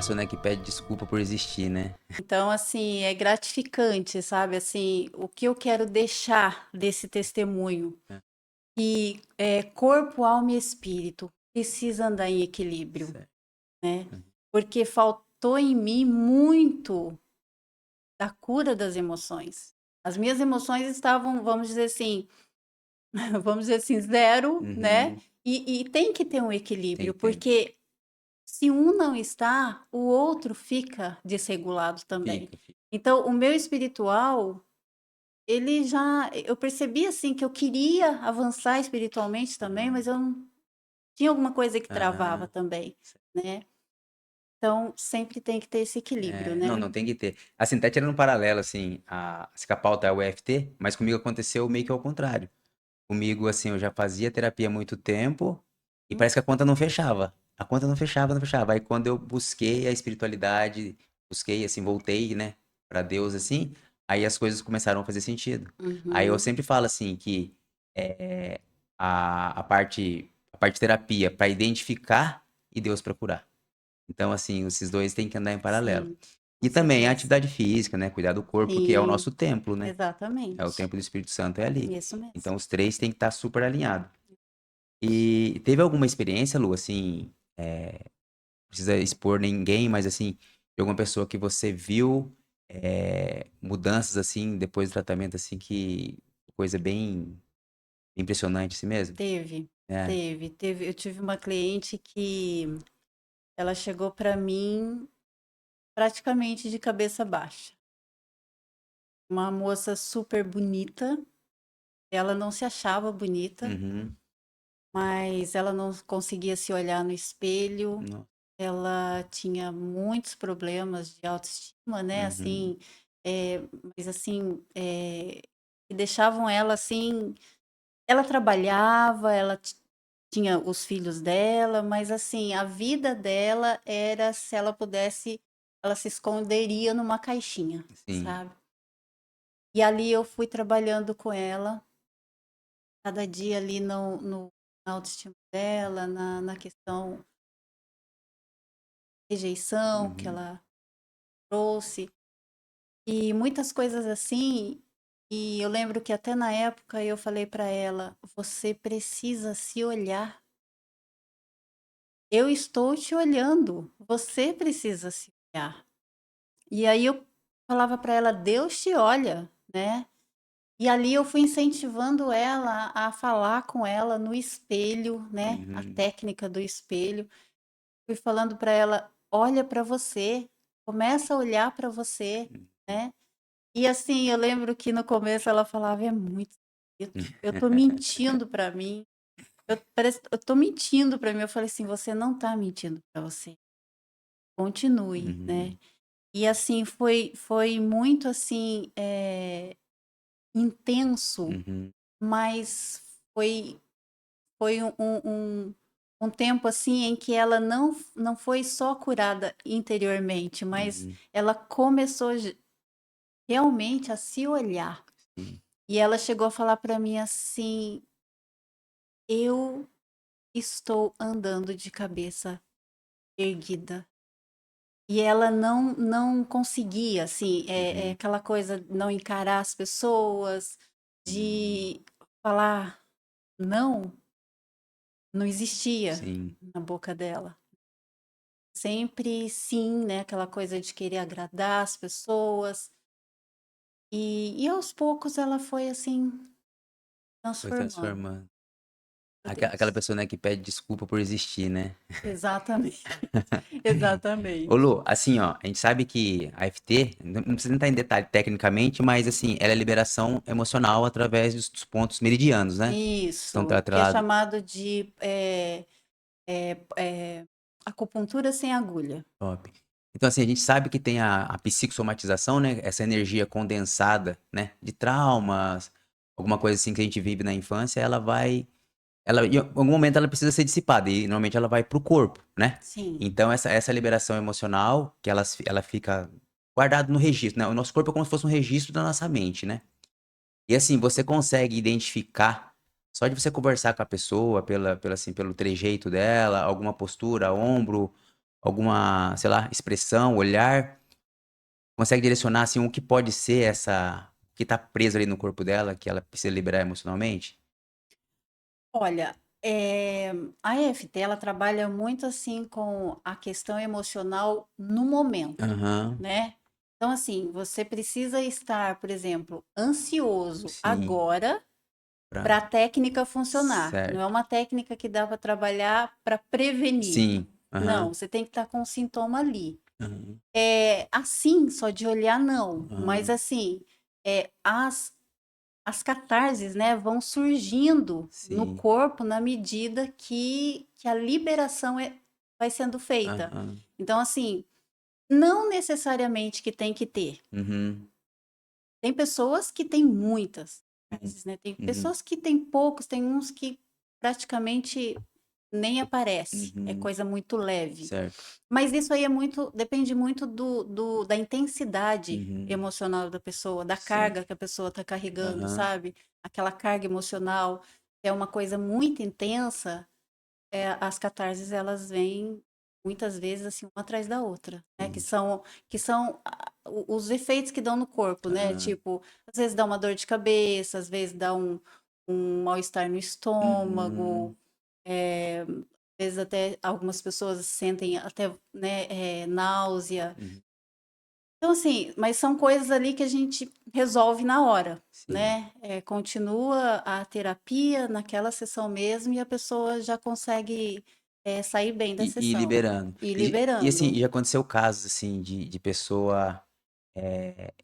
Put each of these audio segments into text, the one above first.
Pessoa, né, que pede desculpa por existir, né? Então, assim, é gratificante, sabe? Assim, o que eu quero deixar desse testemunho, É, que corpo, alma e espírito precisa andar em equilíbrio, certo. né? Uhum. Porque faltou em mim muito da cura das emoções. As minhas emoções estavam, vamos dizer assim, vamos dizer assim, zero, né? Uhum. E tem que ter um Tem equilíbrio, que ter. porque se um não está, o outro fica desregulado também. Fica, fica. Então, o meu espiritual, ele já eu percebi, assim, que eu queria avançar espiritualmente também, mas Uhum. eu não tinha alguma coisa que travava Aham. também, né. Então, sempre tem que ter esse equilíbrio, Não, né. não, tem que ter. Assim, até tirando um paralelo, assim, se que a pauta é o EFT, mas comigo aconteceu meio que ao contrário. Comigo, assim, eu já fazia terapia há muito tempo e Hum, parece que a conta não fechava. A conta não fechava, não fechava. Aí quando eu busquei a espiritualidade, busquei, assim, voltei, né, pra Deus, assim, aí as coisas começaram a fazer sentido. Aí eu uhum. sempre falo, assim, que é, a parte terapia para identificar e Deus pra curar. Então, assim, esses dois têm que andar em paralelo. Sim, com E também a certeza. atividade física, né, cuidar do corpo, que é o Sim, nosso templo, né? É o exatamente. templo do Espírito Santo é ali. Isso mesmo. Então os três têm que estar super alinhados. E teve alguma experiência, Lu, assim, não precisa expor ninguém, mas assim, de alguma pessoa que você viu mudanças assim depois do tratamento, assim, que coisa bem impressionante assim mesmo? Teve, É. teve. Eu tive uma cliente que ela chegou para mim praticamente de cabeça baixa. Uma moça super bonita, ela não se achava bonita, Uhum. mas ela não conseguia se olhar no espelho, No- ela tinha muitos problemas de autoestima, né, Uhum. assim, mas assim, que deixavam ela assim, ela trabalhava, ela tinha os filhos dela, mas assim, a vida dela era se ela pudesse, ela se esconderia numa caixinha, Sim. sabe. E ali eu fui trabalhando com ela, cada dia ali na autoestima dela, na questão rejeição que Uhum. ela trouxe, e muitas coisas assim, e eu lembro que até na época eu falei para ela: "Você precisa se olhar. Eu estou te olhando, você precisa se olhar". E aí eu falava para ela: "Deus te olha", né. E ali eu fui incentivando ela a falar com ela no espelho, né, a Uhum. técnica do espelho. Fui falando para ela: "Olha para você, começa a olhar para você", Uhum. né. E assim, eu lembro que no começo ela falava: "É muito esquisito, eu tô mentindo para mim, eu tô mentindo para mim", eu falei assim: "Você não tá mentindo para você, continue", né. Uhum. E assim, foi muito assim, intenso, Uhum. mas foi um tempo, assim, em que ela não foi só curada interiormente, mas Uhum. ela começou realmente a se olhar. Sim. E ela chegou a falar para mim assim: "Eu estou andando de cabeça erguida". E ela não conseguia, assim, Uhum. aquela coisa, não encarar as pessoas, Hum. de falar não, não existia Sim. na boca dela. Sempre sim, né, aquela coisa de querer agradar as pessoas, e aos poucos ela foi, assim, Foi transformando. transformando. Meu Aquela Deus. pessoa, né, que pede desculpa por existir, né. Exatamente, Ô exatamente. Lu, assim, ó, a gente sabe que a EFT, não precisa entrar em detalhe tecnicamente, mas assim, ela é liberação emocional através dos pontos meridianos, né. Estão Isso, que é atrelados. chamado de, acupuntura sem agulha. Top. Então assim, a gente sabe que tem a psicossomatização, né, essa energia condensada, né, de traumas, alguma coisa assim que a gente vive na infância, ela em algum momento ela precisa ser dissipada e normalmente ela vai para o corpo, né. Sim. Então essa liberação emocional que ela fica guardado no registro, né, o nosso corpo é como se fosse um registro da nossa mente, né. E assim, você consegue identificar, só de você conversar com a pessoa, assim, pelo trejeito dela, alguma postura, ombro, alguma, sei lá, expressão, olhar, consegue direcionar, assim, o que pode ser essa o que tá preso ali no corpo dela, que ela precisa liberar emocionalmente? Olha, a EFT ela trabalha muito, assim, com a questão emocional no momento, Aham, né. Então, assim, você precisa estar, por exemplo, ansioso sim, agora pra para a técnica funcionar. Não é certo. uma técnica que dá para trabalhar para prevenir. Sim, Não, aham, você tem que estar com o sintoma ali. aham, Assim, só de olhar não, mas aham, assim, as catarses, né, vão surgindo no sim, corpo na medida que a liberação vai sendo feita. aham, Então, assim, não necessariamente que tem que ter. uhum, Tem pessoas que têm muitas uhum, catarses, né? Tem uhum, pessoas que têm poucos, tem uns que praticamente nem aparece, é uhum, coisa muito leve. certo. Mas isso aí depende muito da intensidade Uhum, emocional da pessoa, da sim, carga que a pessoa está carregando, aham, sabe? Aquela carga emocional é uma coisa muito intensa, as catarses elas vêm muitas vezes assim uma atrás da outra, né? entendi. Que são os efeitos que dão no corpo, né? Aham, Tipo, às vezes dá uma dor de cabeça, às vezes dá um mal-estar no estômago, uhum, às vezes até algumas pessoas sentem até, né, náusea. uhum, Então, assim, mas são coisas ali que a gente resolve na hora, sim. né? Continua a terapia naquela sessão mesmo e a pessoa já consegue, sair bem da E sessão liberando. e E assim, liberando. já aconteceu casos, assim, de pessoa,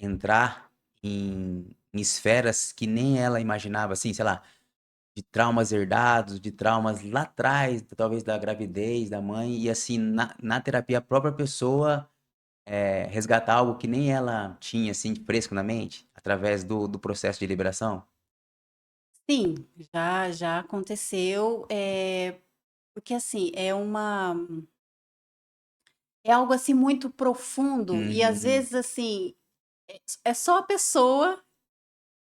entrar em esferas que nem ela imaginava, assim, sei lá, de traumas herdados, de traumas lá atrás, talvez da gravidez da mãe, e assim, na terapia a própria pessoa, resgatar algo que nem ela tinha, assim, fresco na mente, através do processo de liberação? Sim, já aconteceu, porque assim, é algo assim muito profundo e às Uhum, vezes assim, é só a pessoa.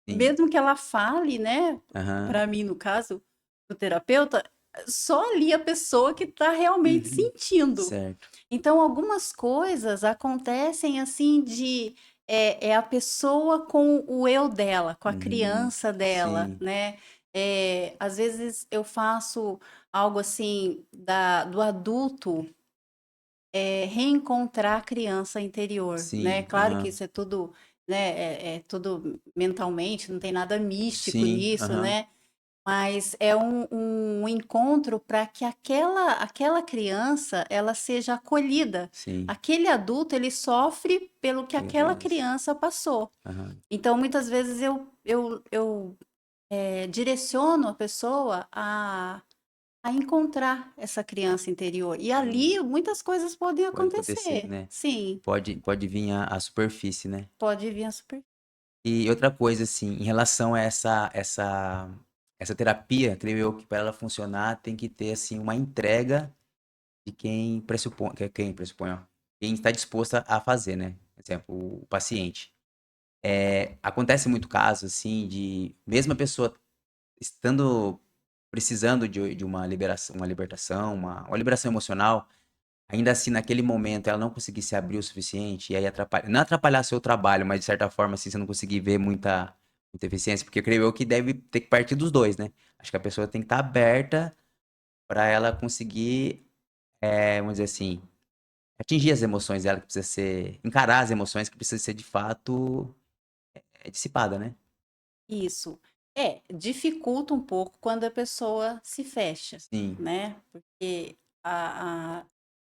sim. Mesmo que ela fale, né, Aham. para mim no caso, o terapeuta, só ali a pessoa que está realmente Uhum. sentindo. Certo. Então algumas coisas acontecem assim é a pessoa com o eu dela, com a Uhum. criança dela, Sim, né. Às vezes eu faço algo assim do adulto, reencontrar a criança interior, né. sim, Claro que aham. isso é tudo, né, é tudo mentalmente, não tem nada místico Sim, nisso, aham. né, mas é um encontro para que aquela criança, ela seja acolhida. Sim, Aquele adulto, ele sofre pelo que pela aquela criança. criança passou. Aham. Então muitas vezes eu direciono a pessoa a encontrar essa criança interior. E Sim. ali muitas coisas podem Pode acontecer, acontecer. né. Sim, Pode vir à superfície, né. pode vir a super. E outra coisa, assim, em relação a essa terapia, creio eu que para ela funcionar tem que ter, assim, uma entrega de quem pressupõe, ó, quem está disposto a fazer, né. Por exemplo, o paciente. Acontece muito caso, assim, de mesmo a pessoa estando precisando de uma libertação, uma liberação emocional, ainda assim naquele momento ela não conseguir se abrir o suficiente, e aí não atrapalhar seu trabalho, mas de certa forma, assim, você não conseguir ver muita eficiência, porque eu creio eu que deve ter que partir dos 2, né. Acho que a pessoa tem que estar aberta para ela conseguir, vamos dizer assim, atingir as emoções dela que precisa ser encarar as emoções que precisa ser de fato, dissipada, né. Isso. Dificulta um pouco quando a pessoa se fecha, Sim. né, porque a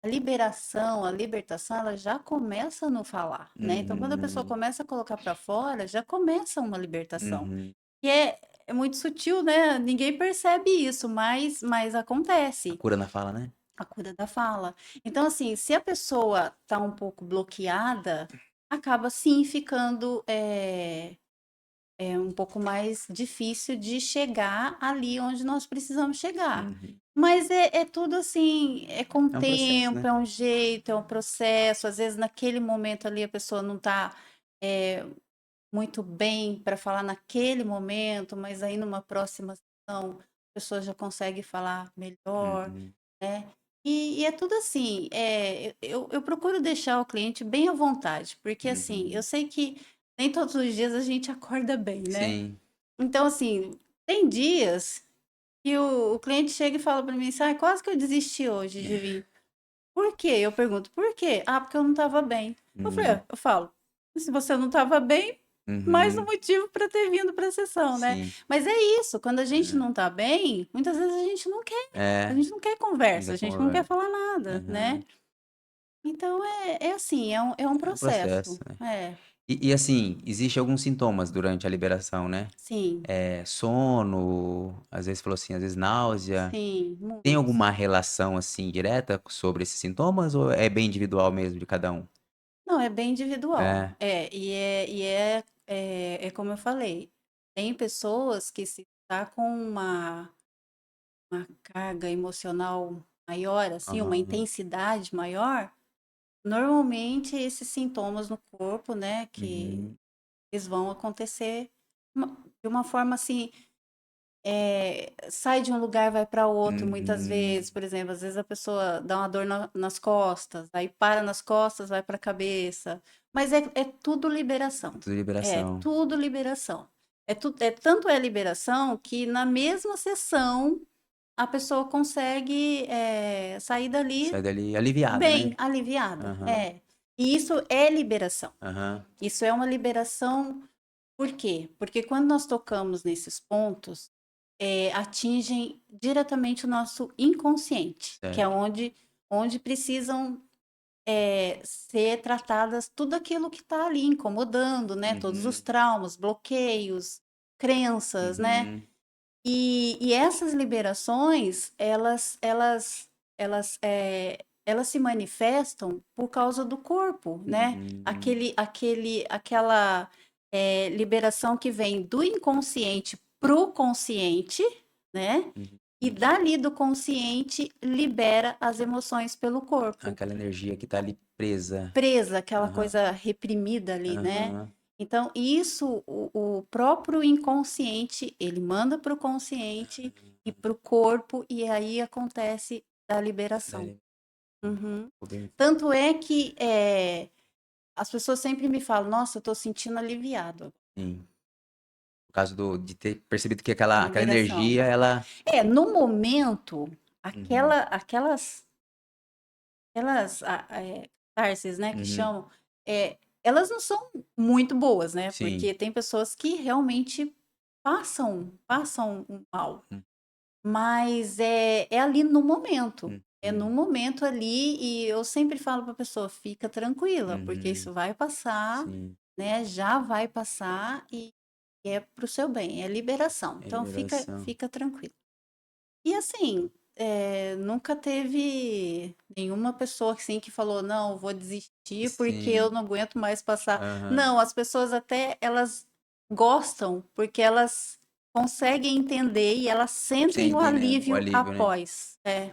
liberação, a libertação, ela já começa no falar, né, então quando a pessoa Uhum. começa a colocar para fora, já começa uma libertação, Uhum. que é muito sutil, né, ninguém percebe isso, mas A acontece, cura na fala, né. a cura da fala. Então assim, se a pessoa está um pouco bloqueada, acaba sim ficando, é um pouco mais difícil de chegar ali onde nós precisamos chegar. Uhum. Mas é tudo assim, é com É um processo, tempo, né. é um jeito, é um processo. Às vezes, naquele momento ali, a pessoa não está muito bem para falar naquele momento, mas aí numa próxima sessão, a pessoa já consegue falar melhor, Uhum. né? E é tudo assim, eu procuro deixar o cliente bem à vontade, porque assim, eu Uhum. sei que nem todos os dias a gente acorda bem, né? Sim. Então, assim, tem dias que o cliente chega e fala para mim assim, quase que eu desisti hoje de vir. Por quê? Eu pergunto, por quê? Ah, porque eu não estava bem. Hum. Eu falo, se você não estava bem, mais um Uhum. motivo para ter vindo para a sessão, né? Sim. Mas é isso, quando a gente É. não tá bem, muitas vezes a É. gente não quer conversa, Ainda a gente não quer conversa. falar nada, né? Aham. Então é assim, é um É um processo, processo. né. É, Assim, existe alguns sintomas durante a liberação, né? sim, Sono, às vezes falou assim, às vezes náusea. sim, Tem muitos. alguma relação, assim, direta sobre esses sintomas ou é bem individual mesmo de cada um? Não, é bem individual. É. É como eu falei, tem pessoas que se tá com uma carga emocional maior, assim, uma Aham. intensidade maior, normalmente esses sintomas no corpo, né, que Uhum. eles vão acontecer de uma forma assim, sai de um lugar, vai para outro, muitas Uhum. vezes, por exemplo, às vezes a pessoa dá uma dor nas costas, aí para nas costas, vai para a cabeça, mas é tudo liberação, Tudo é liberação. tudo liberação. Tanto é liberação que na mesma sessão a pessoa consegue sair Sai dali dali aliviada, né? bem, aliviada. Aham. É. E isso é liberação. Aham. Isso é uma liberação, por quê? Porque quando nós tocamos nesses pontos, atingem diretamente o nosso inconsciente, que é Certo. onde precisam ser tratadas tudo aquilo que está ali incomodando, né? Todos os Uhum. traumas, bloqueios, crenças, né? Uhum. E essas liberações, elas se manifestam por causa do corpo, né? Uhum. Aquela liberação que vem do inconsciente pro consciente, né? E Uhum. dali do consciente libera as emoções pelo corpo Aquela energia que tá ali presa. presa, aquela Aham. coisa reprimida ali, né? Aham. Então, isso, o próprio inconsciente, ele manda para o consciente e para o corpo, e aí acontece a liberação. Dali. Uhum. Ficou bem. Tanto é que as pessoas sempre me falam, nossa, eu tô sentindo aliviado. Sim. Por causa de ter percebido que A aquela liberação. energia, ela. No momento, Uhum. aquelas catarses, né, que Uhum. chamam, elas não são muito boas, né? Sim. Porque tem pessoas que realmente passam um mal. Hum. Mas é ali no momento. É no Uhum. momento ali, e eu sempre falo para a pessoa, fica tranquila, porque Uhum. isso vai passar, Sim. né? Já vai passar e é para o seu bem, é liberação. É Então fica, liberação. fica tranquilo. E assim, nunca teve nenhuma pessoa assim que falou, não, vou desistir porque eu Sim. não aguento mais passar. Aham. Não, as pessoas até elas gostam porque elas conseguem entender e elas sentem o Sentem, né, o alívio alívio, né. após. É.